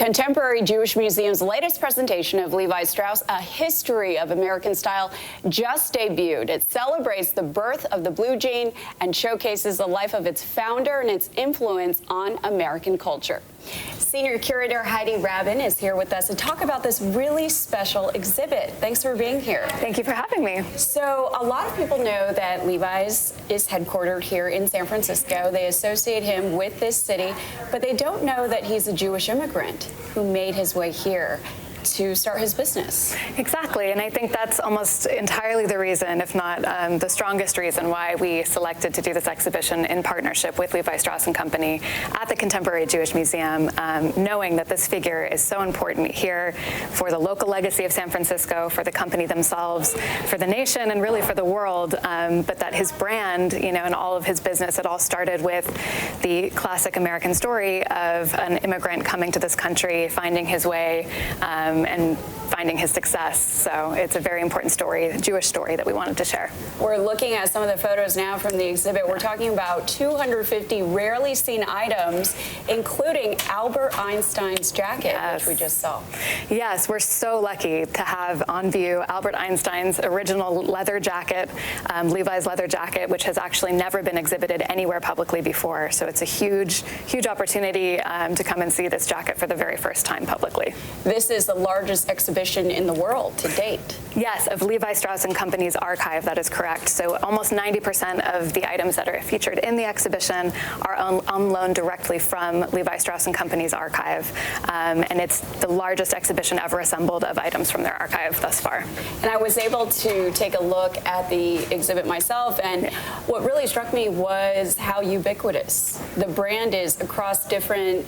Contemporary Jewish Museum's latest presentation of Levi Strauss, A History of American Style, just debuted. It celebrates the birth of the blue jean and showcases the life of its founder and its influence on American culture. Senior Curator Heidi Rabben is here with us to talk about this really special exhibit. Thanks for being here. Thank you for having me. So a lot of people know that Levi's is headquartered here in San Francisco. They associate him with this city, but they don't know that he's a Jewish immigrant who made his way here to start his business. Exactly, and I think that's almost entirely the reason, if not the strongest reason, why we selected to do this exhibition in partnership with Levi Strauss Co at the Contemporary Jewish Museum, knowing that this figure is so important here for the local legacy of San Francisco, for the company themselves, for the nation, and really for the world, but that his brand, and all of his business, it all started with the classic American story of an immigrant coming to this country, finding his way, and finding his success. So it's a very important story, a Jewish story that we wanted to share. We're looking at some of the photos now from the exhibit. We're talking about 250 rarely seen items, including Albert Einstein's jacket, which we just saw. Yes, we're so lucky to have on view Albert Einstein's original leather jacket, Levi's leather jacket, which has actually never been exhibited anywhere publicly before. So it's a huge, huge opportunity to come and see this jacket for the very first time publicly. This is the largest exhibition in the world to date. Yes, of Levi Strauss & Company's archive, that is correct. So almost 90% of the items that are featured in the exhibition are on loan directly from Levi Strauss & Company's archive. And it's the largest exhibition ever assembled of items from their archive thus far. And I was able to take a look at the exhibit myself, and what really struck me was how ubiquitous the brand is across different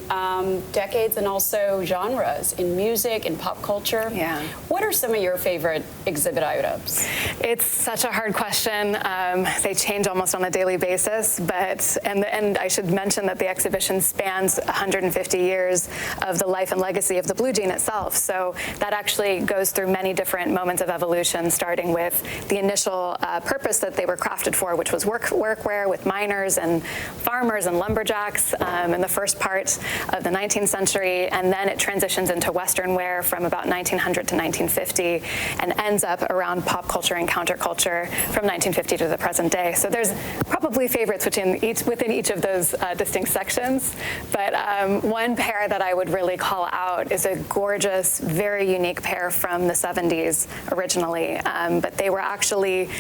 decades and also genres in music and pop culture. Yeah. What are some of your favorite exhibit items? It's such a hard question. They change almost on a daily basis, but and I should mention that the exhibition spans 150 years of the life and legacy of the blue jean itself. So that actually goes through many different moments of evolution, starting with the initial purpose that they were crafted for, which was workwear with miners and farmers and lumberjacks in the first part of the 19th century, and then it transitions into Western wear from about 1900 to 1950 and ends up around pop culture and counterculture from 1950 to the present day. So there's probably favorites within each of those distinct sections, but one pair that I would really call out is a gorgeous, very unique pair from the 70s originally, but they were actually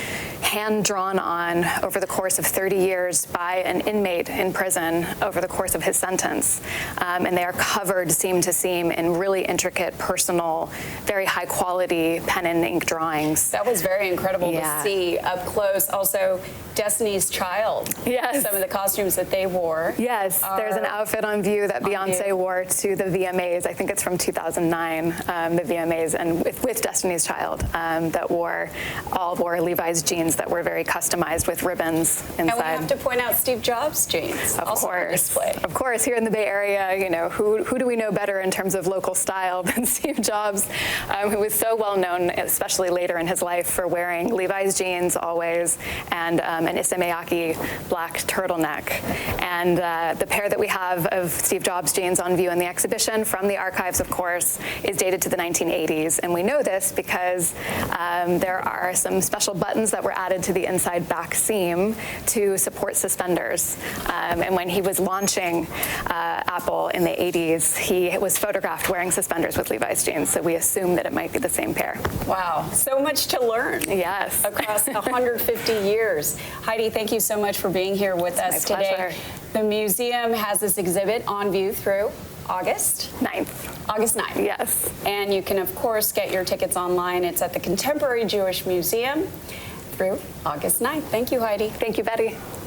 hand-drawn on over the course of 30 years by an inmate in prison over the course of his sentence, and they are covered seam to seam in really intricate, personal, very high quality pen and ink drawings. That was very incredible to see up close. Also, Destiny's Child. Yes. Some of the costumes that they wore. Yes, there's an outfit on view that Beyonce wore to the VMAs. I think it's from 2009, the VMAs, and with Destiny's Child that all wore Levi's jeans that were very customized with ribbons inside. And we have to point out Steve Jobs' jeans. Of also course. On display. Of course, here in the Bay Area, who do we know better in terms of local style than Steve Jobs, who was so well known, especially later in his life, for wearing Levi's jeans always and an Issey black turtleneck. And the pair that we have of Steve Jobs jeans on view in the exhibition from the archives, of course, is dated to the 1980s. And we know this because there are some special buttons that were added to the inside back seam to support suspenders. And when he was launching Apple in the 80s, he was photographed wearing suspenders with Levi's jeans, so we assume that it might be the same pair. Wow, so much to learn. Yes. Across 150 years. Heidi, thank you so much for being here with us today. Pleasure. The museum has this exhibit on view through August 9th. August 9th. Yes. And you can, of course, get your tickets online. It's at the Contemporary Jewish Museum through August 9th. Thank you, Heidi. Thank you, Betty.